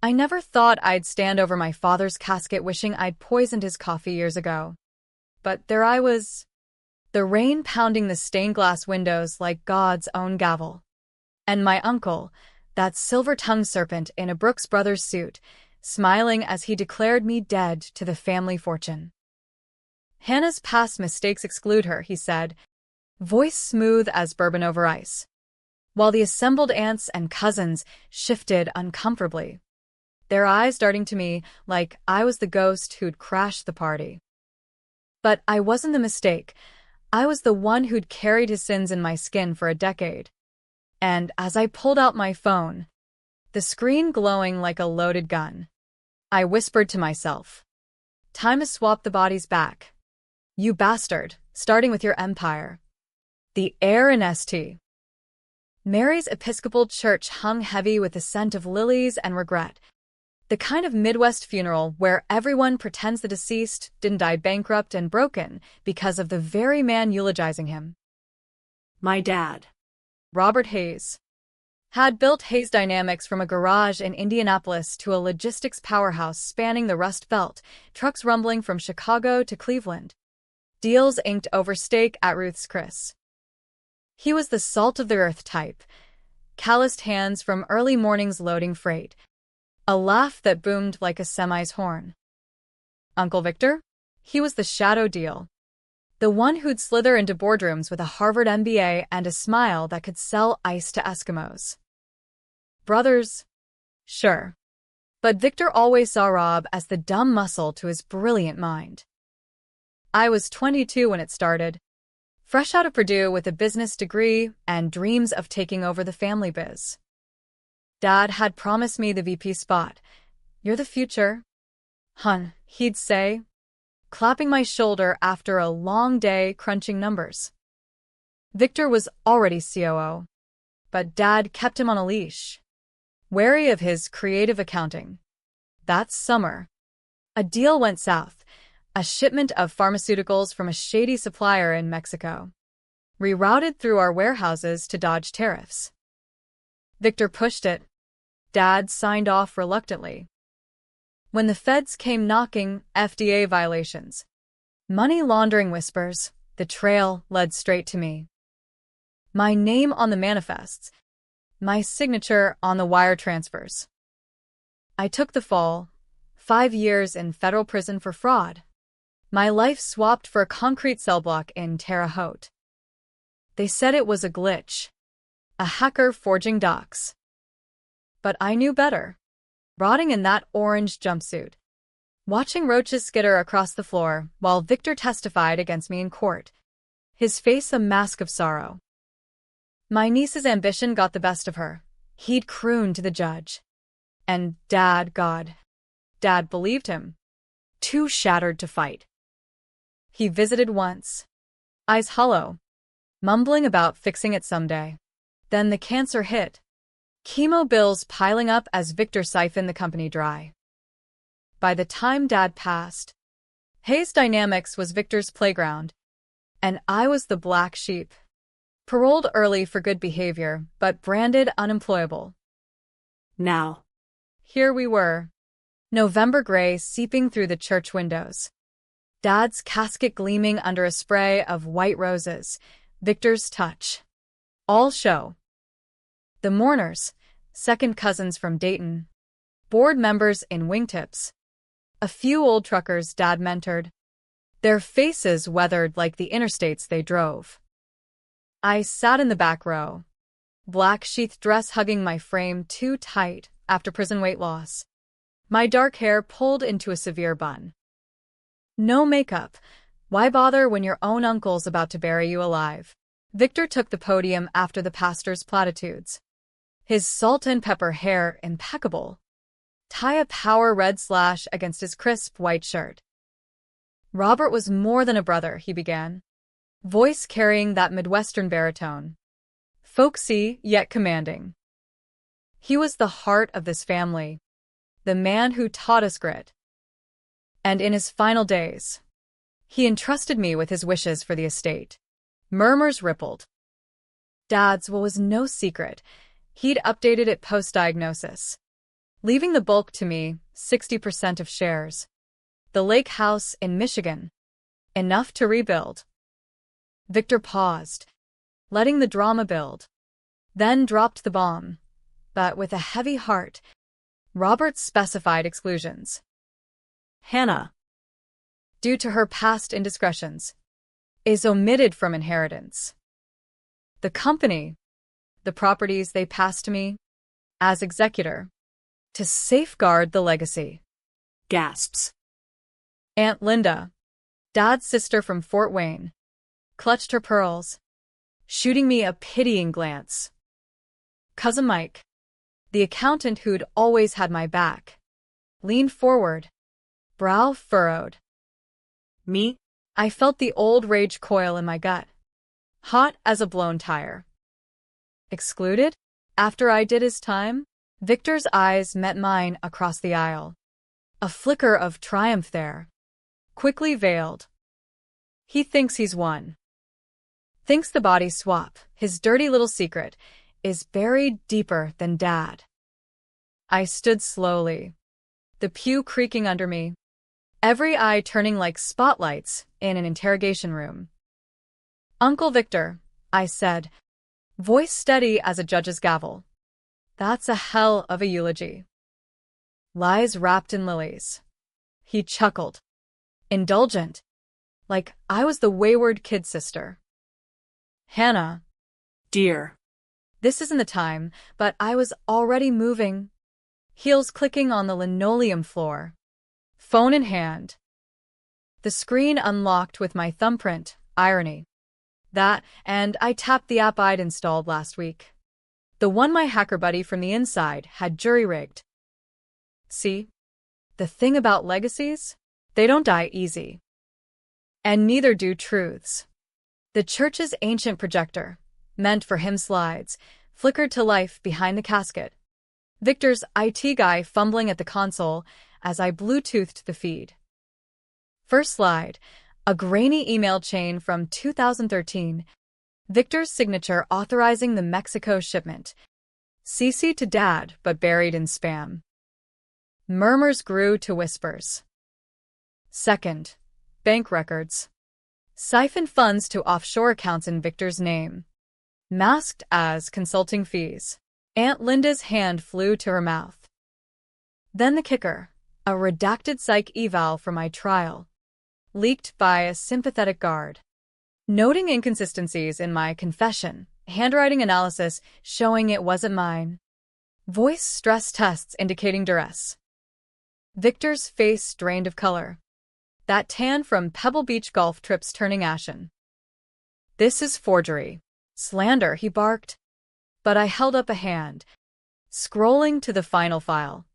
I never thought I'd stand over my father's casket wishing I'd poisoned his coffee years ago. But there I was, the rain pounding the stained glass windows like God's own gavel. And my uncle, that silver-tongued serpent in a Brooks Brothers suit, smiling as he declared me dead to the family fortune. Hannah's past mistakes exclude her, he said, voice smooth as bourbon over ice, while the assembled aunts and cousins shifted uncomfortably, their eyes darting to me like I was the ghost who'd crashed the party. But I wasn't the mistake. I was the one who'd carried his sins in my skin for a decade. And as I pulled out my phone, the screen glowing like a loaded gun, I whispered to myself, "Time to swap the bodies back. You bastard, starting with your empire." The air in St. Mary's Episcopal Church hung heavy with the scent of lilies and regret, the kind of Midwest funeral where everyone pretends the deceased didn't die bankrupt and broken because of the very man eulogizing him. My dad, Robert Hayes, had built Hayes Dynamics from a garage in Indianapolis to a logistics powerhouse spanning the Rust Belt, trucks rumbling from Chicago to Cleveland, deals inked over steak at Ruth's Chris. He was the salt-of-the-earth type, calloused hands from early mornings loading freight, a laugh that boomed like a semi's horn. Uncle Victor? He was the shadow deal, the one who'd slither into boardrooms with a Harvard MBA and a smile that could sell ice to Eskimos. Brothers? Sure. But Victor always saw Rob as the dumb muscle to his brilliant mind. I was 22 when it started, fresh out of Purdue with a business degree and dreams of taking over the family biz. Dad had promised me the VP spot. "You're the future, hun," he'd say, clapping my shoulder after a long day crunching numbers. Victor was already COO, but Dad kept him on a leash, wary of his creative accounting. That summer, a deal went south, a shipment of pharmaceuticals from a shady supplier in Mexico, rerouted through our warehouses to dodge tariffs. Victor pushed it. Dad signed off reluctantly. When the feds came knocking, FDA violations, money laundering whispers, the trail led straight to me. My name on the manifests, my signature on the wire transfers. I took the fall, 5 years in federal prison for fraud. My life swapped for a concrete cell block in Terre Haute. They said it was a glitch, a hacker forging docs. But I knew better. Rotting in that orange jumpsuit, watching roaches skitter across the floor while Victor testified against me in court, his face a mask of sorrow. My niece's ambition got the best of her. He'd croon to the judge. And Dad believed him. Too shattered to fight. He visited once, eyes hollow, mumbling about fixing it someday. Then the cancer hit. Chemo bills piling up as Victor siphoned the company dry. By the time Dad passed, Hayes Dynamics was Victor's playground, and I was the black sheep, paroled early for good behavior, but branded unemployable. Now, Here we were, November gray seeping through the church windows, Dad's casket gleaming under a spray of white roses, Victor's touch. All show. The mourners, second cousins from Dayton, board members in wingtips, a few old truckers Dad mentored, their faces weathered like the interstates they drove. I sat in the back row, black sheath dress hugging my frame too tight after prison weight loss, my dark hair pulled into a severe bun. No makeup. Why bother when your own uncle's about to bury you alive? Victor took the podium after the pastor's platitudes. His salt and pepper hair impeccable. Tie a power red slash against his crisp white shirt. Robert was more than a brother, he began, voice carrying that Midwestern baritone. Folksy, yet commanding. He was the heart of this family, the man who taught us grit. And in his final days, he entrusted me with his wishes for the estate. Murmurs rippled. Dad's will was no secret. He'd updated it post-diagnosis. leaving the bulk to me, 60% of shares. The lake house in Michigan. Enough to rebuild. Victor paused, letting the drama build. Then dropped the bomb. But with a heavy heart, Robert specified exclusions. Hannah. Due to her past indiscretions, is omitted from inheritance. The company, the properties they passed to me, as executor, to safeguard the legacy. Gasps. Aunt Linda, Dad's sister from Fort Wayne, clutched her pearls, shooting me a pitying glance. Cousin Mike, the accountant who'd always had my back, leaned forward, brow furrowed. Me? I felt the old rage coil in my gut, hot as a blown tire. Excluded? After I did his time? Victor's eyes met mine across the aisle. A flicker of triumph there, quickly veiled. He thinks he's won. Thinks the body swap, his dirty little secret, is buried deeper than Dad. I stood slowly, the pew creaking under me, every eye turning like spotlights in an interrogation room. Uncle Victor, I said, voice steady as a judge's gavel. That's a hell of a eulogy. Lies wrapped in lilies. He chuckled, indulgent, like I was the wayward kid sister. Hannah. Dear. This isn't the time, but I was already moving, heels clicking on the linoleum floor, phone in hand. The screen unlocked with my thumbprint, irony. That, and I tapped the app I'd installed last week. The one my hacker buddy from the inside had jury-rigged. See? The thing about legacies? They don't die easy. And neither do truths. The church's ancient projector, meant for hymn slides, flickered to life behind the casket. Victor's IT guy fumbling at the console as I Bluetoothed the feed. First slide, a grainy email chain from 2013. Victor's signature authorizing the Mexico shipment. CC to Dad, but buried in spam. Murmurs grew to whispers. Second, bank records. Siphoned funds to offshore accounts in Victor's name. Masked as consulting fees. Aunt Linda's hand flew to her mouth. Then the kicker, a redacted psych eval for my trial. Leaked by a sympathetic guard. Noting inconsistencies in my confession, handwriting analysis showing it wasn't mine. Voice stress tests indicating duress. Victor's face drained of color. That tan from Pebble Beach golf trips turning ashen. This is forgery. Slander, he barked. But I held up a hand, scrolling to the final file.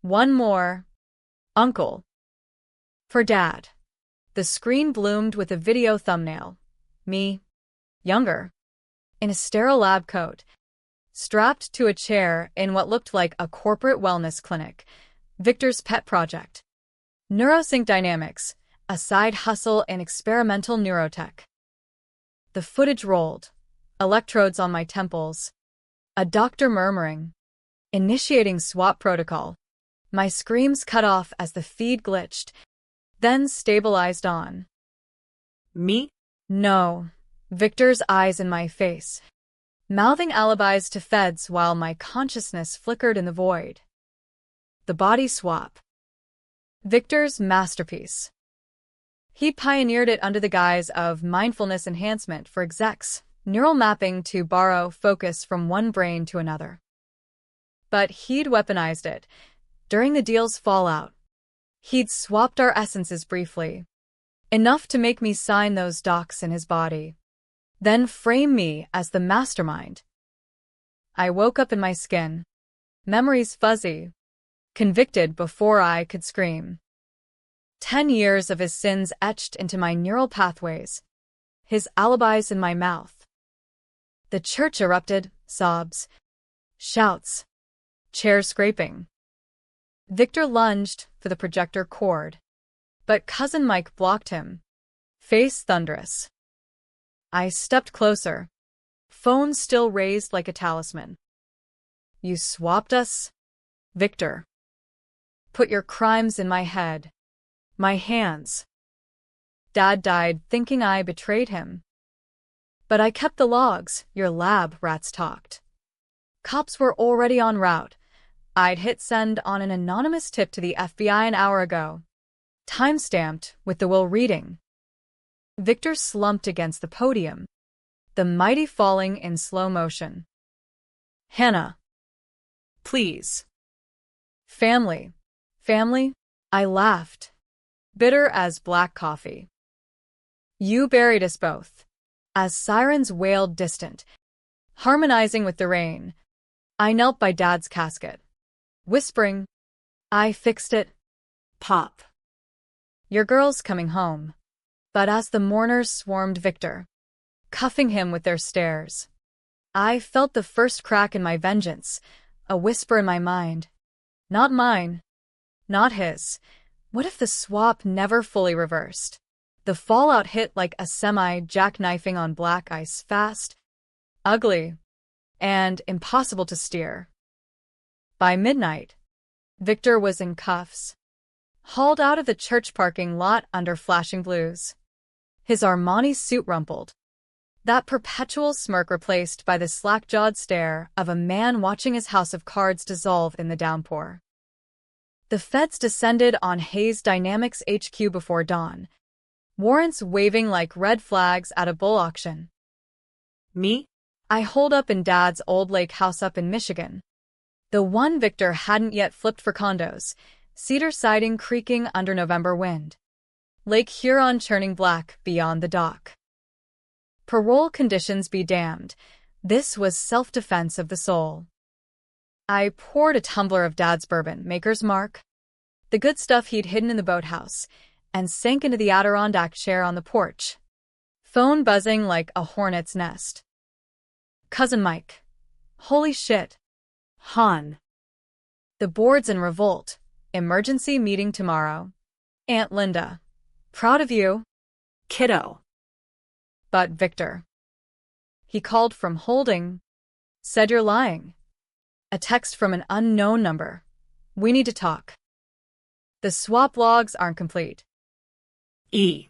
One more. Uncle. For Dad. The screen bloomed with a video thumbnail. Me. Younger. In a sterile lab coat. Strapped to a chair in what looked like a corporate wellness clinic. Victor's pet project. Neurosync Dynamics, a side hustle in experimental neurotech. The footage rolled. Electrodes on my temples. A doctor murmuring. Initiating swap protocol. My screams cut off as the feed glitched, then stabilized on. Me? No. Victor's eyes in my face. Mouthing alibis to feds while my consciousness flickered in the void. The body swap. Victor's masterpiece. He pioneered it under the guise of mindfulness enhancement for execs, neural mapping to borrow focus from one brain to another. But he'd weaponized it. During the deal's fallout, he'd swapped our essences briefly. Enough to make me sign those docs in his body. Then frame me as the mastermind. I woke up in my skin. Memories fuzzy. Convicted before I could scream. 10 years of his sins etched into my neural pathways. His alibis in my mouth. The church erupted, sobs. Shouts. Chairs scraping. Victor lunged for the projector cord. But Cousin Mike blocked him. Face thunderous. I stepped closer. Phone still raised like a talisman. You swapped us? Victor. Put your crimes in my head. My hands. Dad died thinking I betrayed him. But I kept the logs, your lab rats talked. Cops were already en route. I'd hit send on an anonymous tip to the FBI an hour ago. Time-stamped with the will reading. Victor slumped against the podium, the mighty falling in slow motion. Hannah. Please. Family. Family? I laughed, bitter as black coffee. You buried us both. As sirens wailed distant, harmonizing with the rain, I knelt by Dad's casket, whispering, I fixed it. Pop. Your girl's coming home. But as the mourners swarmed Victor, cuffing him with their stares, I felt the first crack in my vengeance, a whisper in my mind. Not mine. Not his. What if the swap never fully reversed? The fallout hit like a semi-jackknifing on black ice, fast, ugly, and impossible to steer. By midnight, Victor was in cuffs, hauled out of the church parking lot under flashing blues. His Armani suit rumpled, that perpetual smirk replaced by the slack-jawed stare of a man watching his house of cards dissolve in the downpour. The feds descended on Hayes Dynamics HQ before dawn, warrants waving like red flags at a bull auction. Me? I holed up in Dad's old lake house up in Michigan, the one Victor hadn't yet flipped for condos, cedar siding creaking under November wind, Lake Huron churning black beyond the dock. Parole conditions be damned, this was self-defense of the soul. I poured a tumbler of Dad's bourbon, Maker's Mark, the good stuff he'd hidden in the boathouse, and sank into the Adirondack chair on the porch, phone buzzing like a hornet's nest. Cousin Mike. Holy shit. Han. The board's in revolt. Emergency meeting tomorrow. Aunt Linda. Proud of you. Kiddo. But Victor. He called from holding. Said you're lying. A text from an unknown number. We need to talk. The swap logs aren't complete. E.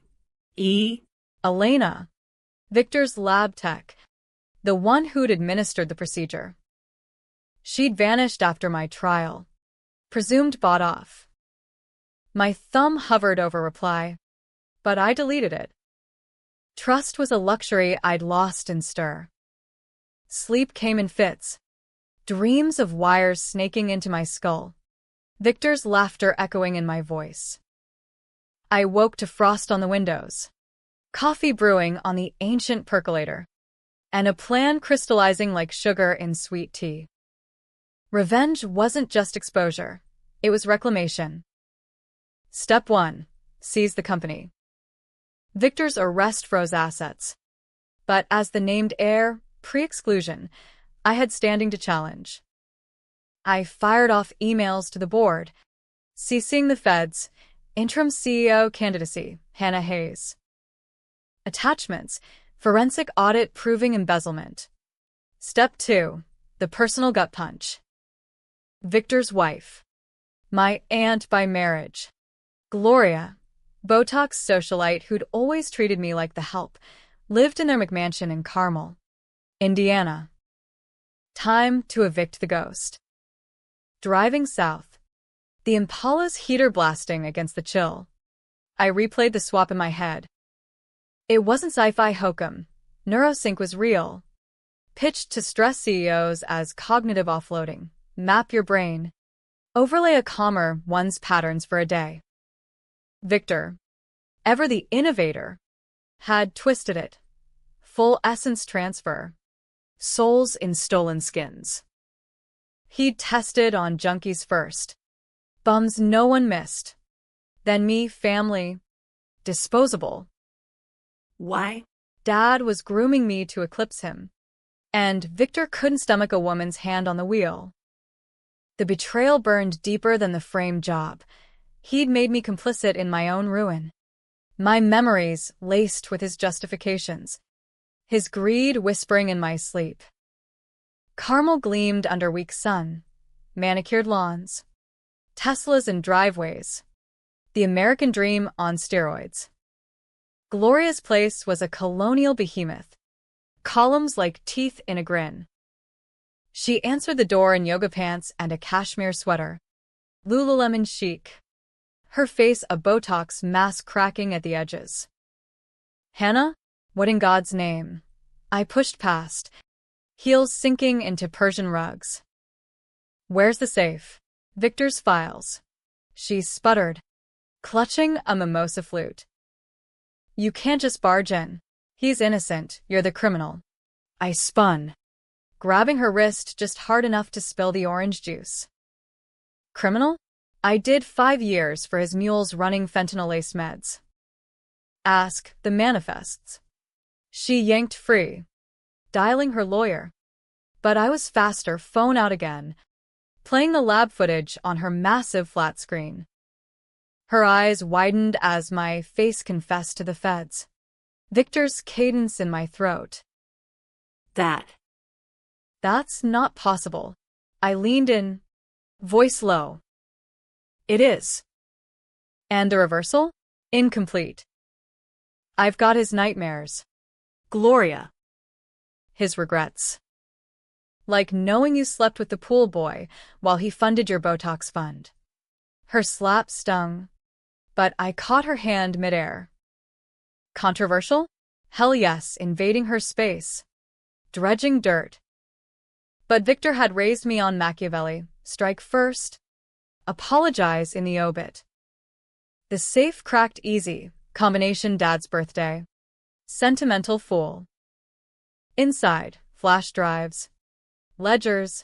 Elena. Victor's lab tech. The one who'd administered the procedure. She'd vanished after my trial. Presumed bought off. My thumb hovered over reply, but I deleted it. Trust was a luxury I'd lost in stir. Sleep came in fits. Dreams of wires snaking into my skull. Victor's laughter echoing in my voice. I woke to frost on the windows, coffee brewing on the ancient percolator, and a plan crystallizing like sugar in sweet tea. Revenge wasn't just exposure, it was reclamation. Step 1. Seize the company. Victor's arrest froze assets. But as the named heir, pre-exclusion, I had standing to challenge. I fired off emails to the board, CCing the feds, interim CEO candidacy, Hannah Hayes. Attachments, forensic audit proving embezzlement. Step 2. The personal gut punch. Victor's wife. My aunt by marriage. Gloria, Botox socialite who'd always treated me like the help, lived in their McMansion in Carmel, Indiana. Time to evict the ghost. Driving south, the Impala's heater blasting against the chill. I replayed the swap in my head. It wasn't sci-fi hokum. Neurosync was real. Pitched to stress CEOs as cognitive offloading. Map your brain. Overlay a calmer one's patterns for a day. Victor, ever the innovator, had twisted it. Full essence transfer. Souls in stolen skins. He'd tested on junkies first. Bums no one missed. Then me, family. Disposable. Why? Dad was grooming me to eclipse him. And Victor couldn't stomach a woman's hand on the wheel. The betrayal burned deeper than the frame job. He'd made me complicit in my own ruin. My memories laced with his justifications. His greed whispering in my sleep. Carmel gleamed under weak sun. manicured lawns, Teslas in driveways. The American dream on steroids. Gloria's place was a colonial behemoth, columns like teeth in a grin. She answered the door in yoga pants and a cashmere sweater. Lululemon chic. Her face a Botox mask cracking at the edges. Hannah? What in God's name? I pushed past, heels sinking into Persian rugs. Where's the safe? Victor's files. She sputtered, clutching a mimosa flute. You can't just barge in. He's innocent, you're the criminal. I spun, grabbing her wrist just hard enough to spill the orange juice. Criminal? I did 5 years for his mules running fentanyl-laced meds. Ask the manifests. She yanked free, dialing her lawyer. But I was faster, phone out again, playing the lab footage on her massive flat screen. Her eyes widened as my face confessed to the feds. Victor's cadence in my throat. That's not possible. I leaned in, voice low. It is. And the reversal? Incomplete. I've got his nightmares. Gloria. His regrets. Like knowing you slept with the pool boy while he funded your Botox fund. Her slap stung, but I caught her hand midair. Controversial? Hell yes, invading her space. Dredging dirt. But Victor had raised me on Machiavelli. Strike first. Apologize in the obit. The safe cracked easy. Combination dad's birthday. Sentimental fool. Inside, flash drives. Ledgers.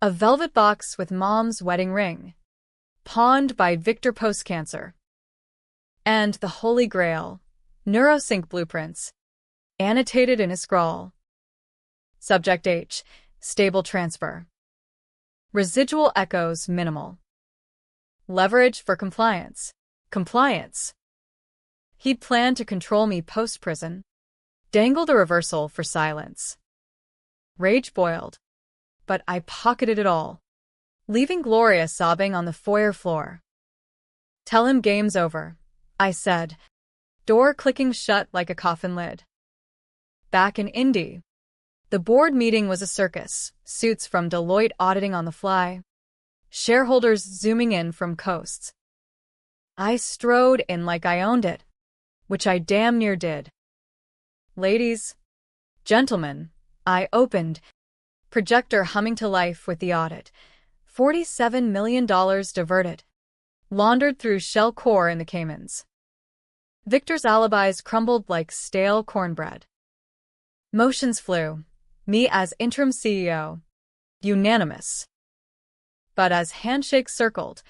A velvet box with mom's wedding ring. Pawned by Victor post-cancer. And the Holy Grail. Neurosync blueprints. Annotated in a scrawl. Subject H. Stable transfer. Residual echoes minimal. Leverage for compliance. Compliance. He'd planned to control me post-prison. Dangled a reversal for silence. Rage boiled. But I pocketed it all, leaving Gloria sobbing on the foyer floor. Tell him game's over, I said, door clicking shut like a coffin lid. Back in Indy, the board meeting was a circus, suits from Deloitte auditing on the fly, shareholders zooming in from coasts. I strode in like I owned it, which I damn near did. Ladies, gentlemen, I opened, projector humming to life with the audit. $47 million diverted. Laundered through shell core in the Caymans. Victor's alibis crumbled like stale cornbread. Motions flew. Me as interim CEO. Unanimous. But as handshakes circled,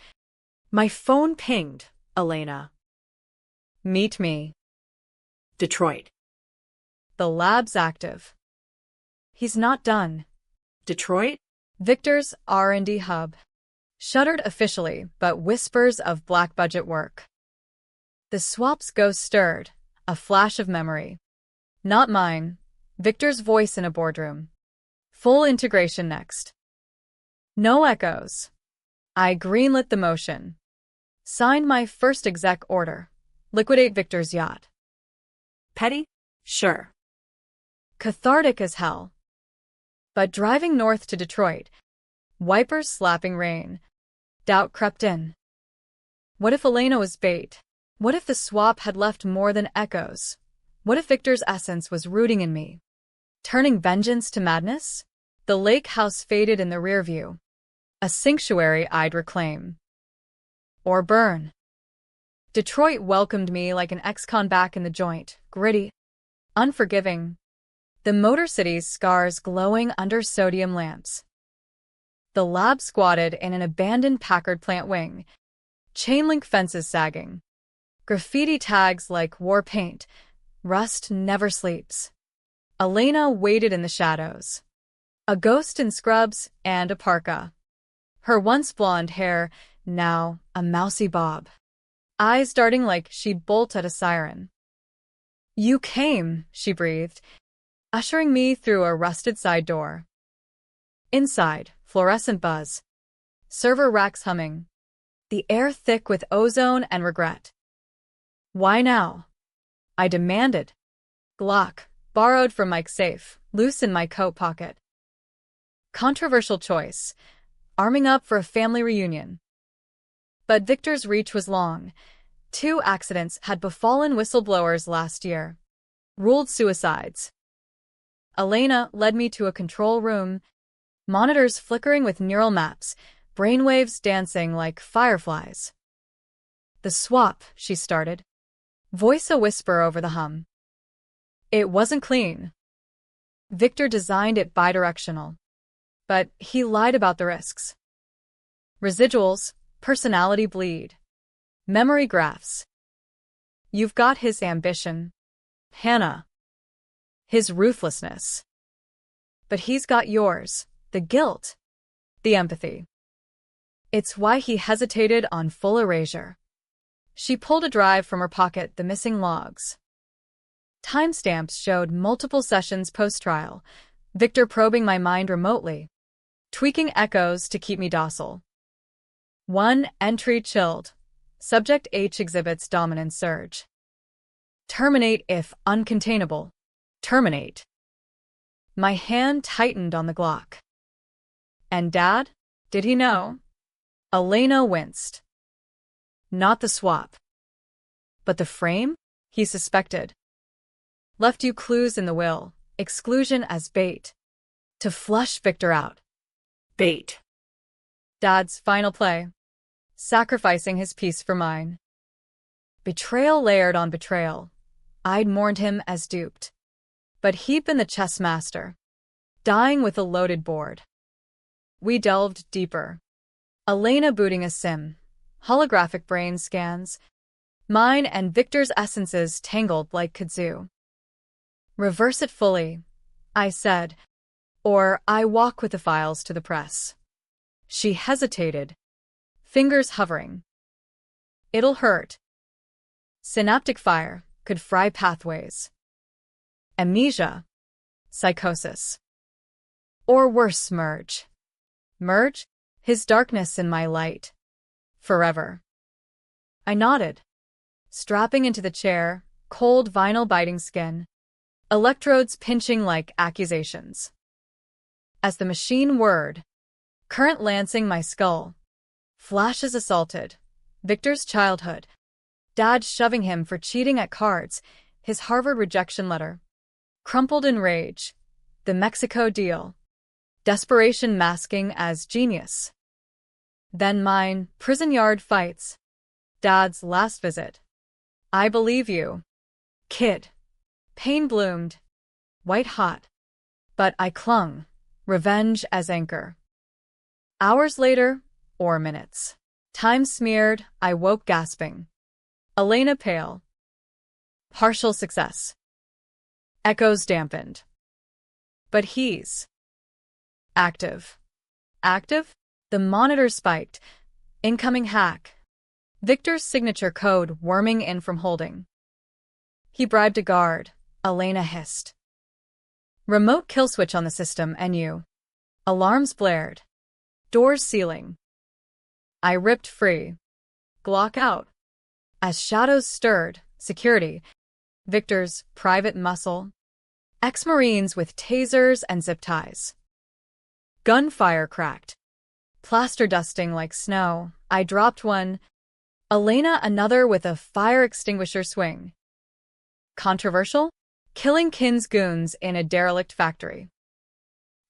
My phone pinged, Elena. Meet me. Detroit. The lab's active. He's not done. Detroit? Victor's R&D hub. Shuttered officially, but whispers of black budget work. The swap's ghost stirred, a flash of memory. Not mine. Victor's voice in a boardroom. Full integration next. No echoes. I greenlit the motion. Signed my first exec order. Liquidate Victor's yacht. Petty? Sure. Cathartic as hell. But driving north to Detroit, wipers slapping rain, doubt crept in. What if Elena was bait? What if the swap had left more than echoes? What if Victor's essence was rooting in me? Turning vengeance to madness? The lake house faded in the rear view. A sanctuary I'd reclaim. Or burn. Detroit welcomed me like an ex-con back in the joint, gritty, unforgiving. The Motor City's scars glowing under sodium lamps. The lab squatted in an abandoned Packard plant wing. Chain-link fences sagging. Graffiti tags like war paint. Rust never sleeps. Elena waited in the shadows. A ghost in scrubs and a parka. Her once blonde hair, now a mousy bob. Eyes darting like she'd bolt at a siren. You came, she breathed, ushering me through a rusted side door. Inside, fluorescent buzz. Server racks humming. The air thick with ozone and regret. Why now? I demanded. Glock, borrowed from Mike's safe, loose in my coat pocket. Controversial choice. Arming up for a family reunion. But Victor's reach was long. 2 accidents had befallen whistleblowers last year. Ruled suicides. Elena led me to a control room, monitors flickering with neural maps, brainwaves dancing like fireflies. The swap, she started. Voice a whisper over the hum. It wasn't clean. Victor designed it bidirectional. But he lied about the risks. Residuals, personality bleed. Memory graphs. You've got his ambition, Hannah. His ruthlessness. But he's got yours, the guilt, the empathy. It's why he hesitated on full erasure. She pulled a drive from her pocket, the missing logs. Timestamps showed multiple sessions post-trial, Victor probing my mind remotely, tweaking echoes to keep me docile. 1 entry chilled. Subject H exhibits dominant surge. Terminate if uncontainable. Terminate. My hand tightened on the Glock. And Dad? Did he know? Elena winced. Not the swap. But the frame? He suspected. Left you clues in the will, exclusion as bait. To flush Victor out. Bait. Dad's final play. Sacrificing his peace for mine. Betrayal layered on betrayal. I'd mourned him as duped. But he'd been the chess master. Dying with a loaded board. We delved deeper. Elena booting a sim. Holographic brain scans. Mine and Victor's essences tangled like kudzu. Reverse it fully, I said, or I walk with the files to the press. She hesitated, fingers hovering. It'll hurt. Synaptic fire could fry pathways. Amnesia. Psychosis. Or worse, merge. Merge? His darkness in my light. Forever. I nodded. Strapping into the chair, cold vinyl biting skin. Electrodes pinching like accusations. As the machine whirred, current lancing my skull. Flashes assaulted. Victor's childhood. Dad shoving him for cheating at cards. His Harvard rejection letter. Crumpled in rage. The Mexico deal. Desperation masking as genius. Then mine, prison yard fights. Dad's last visit. I believe you. Kid. Pain bloomed. White hot. But I clung. Revenge as anchor. Hours later, or minutes. Time smeared, I woke gasping. Elena pale. Partial success. Echoes dampened. But he's active. Active? The monitor spiked. Incoming hack. Victor's signature code worming in from holding. He bribed a guard, Elena hissed. Remote kill switch on the system, NU. Alarms blared. Doors sealing. I ripped free. Glock out. As shadows stirred, security. Victor's private muscle. Ex-Marines with tasers and zip ties. Gunfire cracked. Plaster dusting like snow. I dropped one. Elena another with a fire extinguisher swing. Controversial? Killing kin's goons in a derelict factory.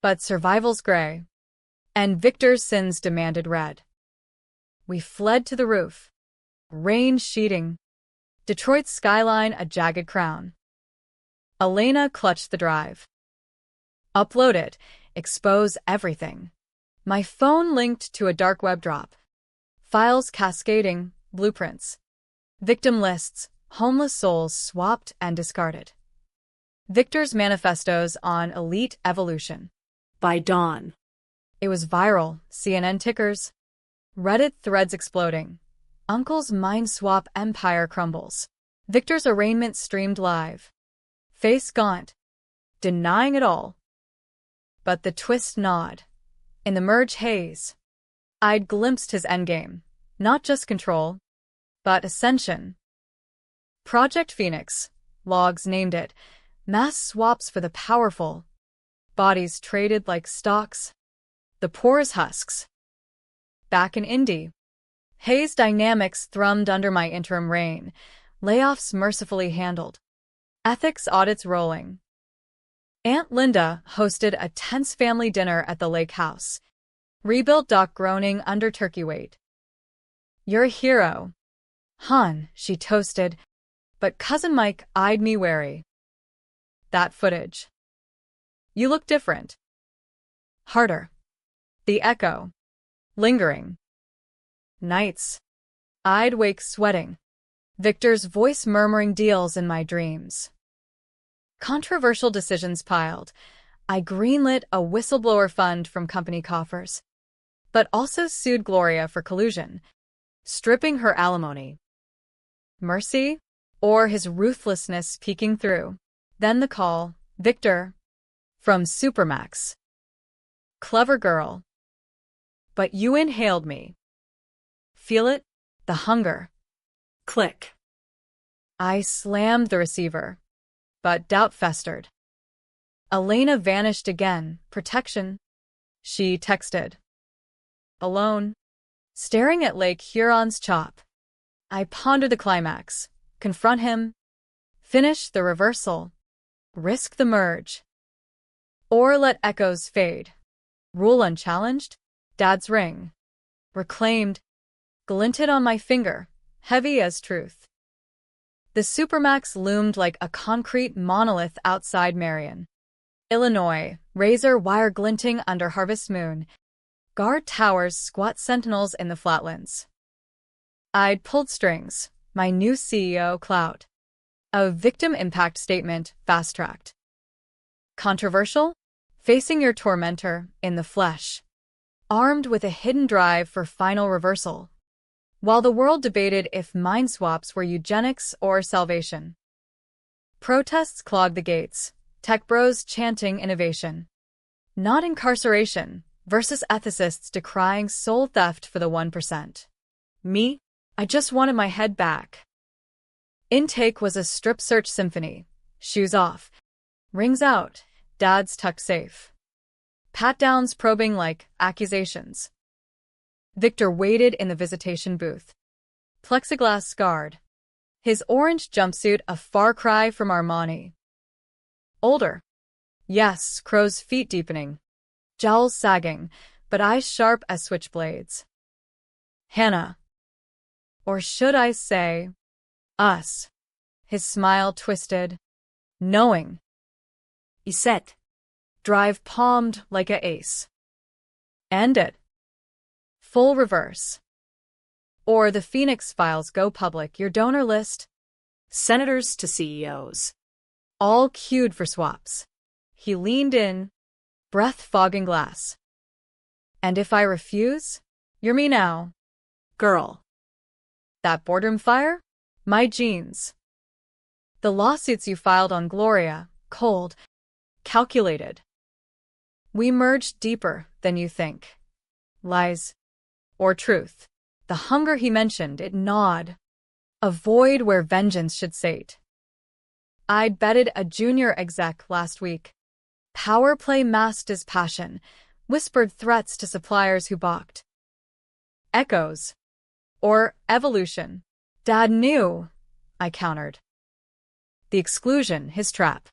But survival's gray. And Victor's sins demanded red. We fled to the roof. Rain sheeting. Detroit's skyline a jagged crown. Elena clutched the drive. Upload it. Expose everything. My phone linked to a dark web drop. Files cascading, blueprints. Victim lists, homeless souls swapped and discarded. Victor's manifestos on elite evolution. By dawn. It was viral, CNN tickers. Reddit threads exploding. Uncle's mind swap empire crumbles. Victor's arraignment streamed live. Face gaunt. Denying it all. But the twist gnawed. In the merge haze. I'd glimpsed his endgame. Not just control, but ascension. Project Phoenix, logs named it, mass swaps for the powerful. Bodies traded like stocks, the poor as husks. Back in Indy, Hayes dynamics thrummed under my interim reign, layoffs mercifully handled, ethics audits rolling. Aunt Linda hosted a tense family dinner at the lake house, rebuilt Doc groaning under turkey weight. "You're a hero, hon," she toasted, but Cousin Mike eyed me wary. "That footage. You look different. Harder." The echo. Lingering. Nights. I'd wake sweating. Victor's voice murmuring deals in my dreams. Controversial decisions piled. I greenlit a whistleblower fund from company coffers, but also sued Gloria for collusion, stripping her alimony. Mercy? Or his ruthlessness peeking through. Then the call, "Victor," from Supermax. "Clever girl. But you inhaled me. Feel it? The hunger." Click. I slammed the receiver, but doubt festered. Elena vanished again. Protection. She texted. Alone. Staring at Lake Huron's chop. I pondered the climax. Confront him. Finish the reversal. Risk the merge. Or let echoes fade. Rule unchallenged. Dad's ring. Reclaimed. Glinted on my finger, heavy as truth. The Supermax loomed like a concrete monolith outside Marion, Illinois, razor wire glinting under harvest moon. Guard towers squat sentinels in the flatlands. I'd pulled strings, my new CEO clout. A victim impact statement fast-tracked. Controversial? Facing your tormentor in the flesh. Armed with a hidden drive for final reversal. While the world debated if mind swaps were eugenics or salvation. Protests clogged the gates, tech bros chanting innovation. Not incarceration, versus ethicists decrying soul theft for the 1%. Me? I just wanted my head back. Intake was a strip search symphony. Shoes off. Rings out. Dad's tucked safe. Pat-downs probing like accusations. Victor waited in the visitation booth. Plexiglass scarred. His orange jumpsuit a far cry from Armani. Older. Yes, crow's feet deepening. Jowls sagging, but eyes sharp as switchblades. Hannah. Or should I say, us. His smile twisted. Knowing. Iset. Drive palmed like a ace. End it. Full reverse. Or the Phoenix files go public, your donor list. Senators to CEOs. All queued for swaps. He leaned in, breath fogging glass. And if I refuse? You're me now. Girl. That boardroom fire? My genes. The lawsuits you filed on Gloria, cold, calculated. We merged deeper than you think. Lies. Or truth. The hunger he mentioned, it gnawed. A void where vengeance should sate. I'd betted a junior exec last week. Power play masked as passion, whispered threats to suppliers who balked. Echoes. Or evolution. Dad knew, I countered. The exclusion, his trap.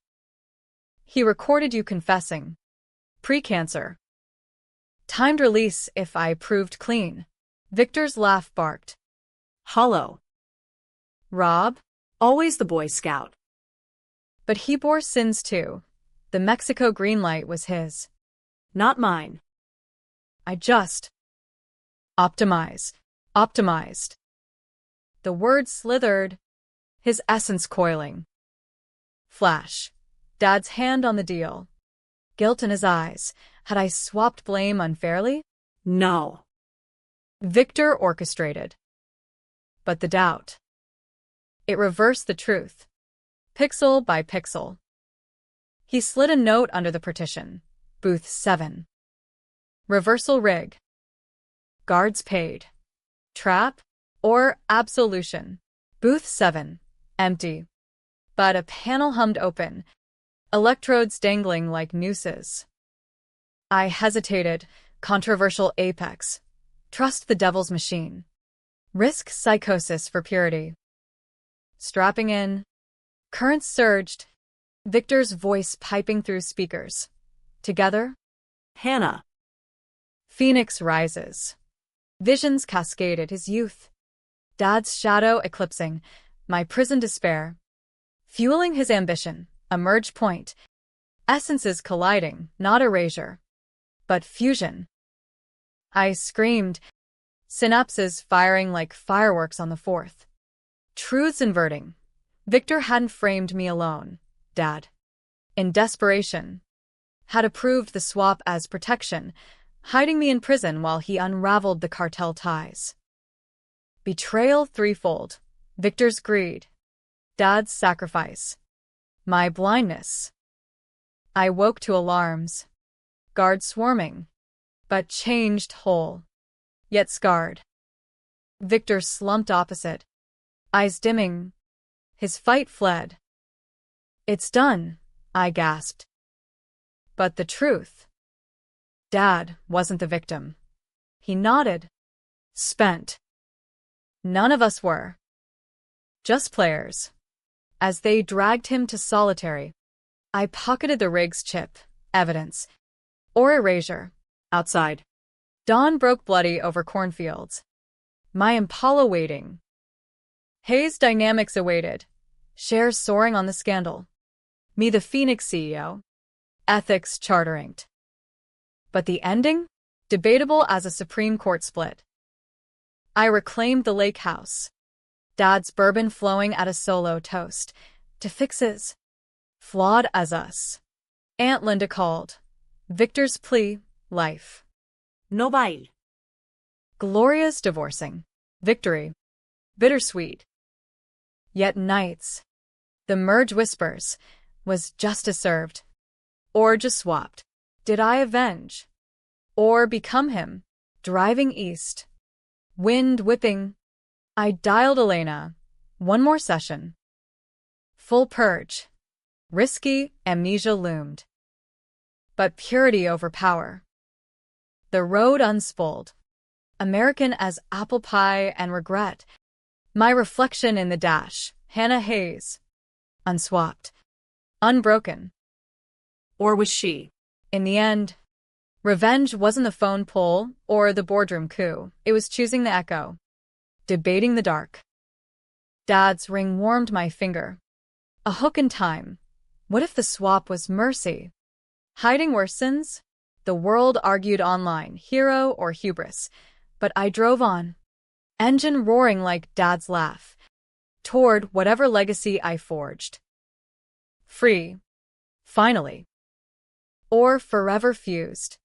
He recorded you confessing. Pre-cancer. Timed release if I proved clean. Victor's laugh barked. Hollow. Rob? Always the Boy Scout. But he bore sins too. The Mexico green light was his. Not mine. I just optimized. The word slithered, his essence coiling. Flash. Dad's hand on the deal. Guilt in his eyes. Had I swapped blame unfairly? No. Victor orchestrated. But the doubt. It reversed the truth. Pixel by pixel. He slid a note under the partition. Booth 7. Reversal rig. Guards paid. Trap or absolution? Booth 7. Empty. But a panel hummed open, electrodes dangling like nooses. I hesitated. Controversial apex. Trust the devil's machine. Risk psychosis for purity. Strapping in. Currents surged. Victor's voice piping through speakers. Together. Hannah. Phoenix rises. Visions cascaded his youth. Dad's shadow eclipsing. My prison despair. Fueling his ambition. A merge point. Essences colliding, not erasure, but fusion. I screamed. Synapses firing like fireworks on the 4th. Truths inverting. Victor hadn't framed me alone. Dad, in desperation, had approved the swap as protection, hiding me in prison while he unraveled the cartel ties. Betrayal threefold. Victor's greed. Dad's sacrifice. My blindness. I woke to alarms. Guards swarming. But changed whole. Yet scarred. Victor slumped opposite. Eyes dimming. His fight fled. It's done, I gasped. But the truth. Dad wasn't the victim. He nodded. Spent. None of us were. Just players. As they dragged him to solitary, I pocketed the rig's chip, evidence, or erasure. Outside. Dawn broke bloody over cornfields. My Impala waiting. Hayes Dynamics awaited. Shares soaring on the scandal. Me the Phoenix CEO. Ethics charter inked. But the ending? Debatable as a Supreme Court split. I reclaimed the lake house. Dad's bourbon flowing at a solo toast. To fixes. Flawed as us. Aunt Linda called. Victor's plea, life. No bail. Gloria's divorcing. Victory. Bittersweet. Yet nights. The merge whispers. Was justice served? Or just swapped? Did I avenge? Or become him? Driving east. Wind whipping. I dialed Elena. One more session. Full purge. Risky amnesia loomed. But purity over power. The road unspooled. American as apple pie and regret. My reflection in the dash. Hannah Hayes. Unswapped. Unbroken. Or was she? In the end, revenge wasn't the phone poll or the boardroom coup. It was choosing the echo. Debating the dark. Dad's ring warmed my finger. A hook in time. What if the swap was mercy? Hiding worsens? The world argued online, hero or hubris. But I drove on. Engine roaring like Dad's laugh. Toward whatever legacy I forged. Free. Finally. Or forever fused.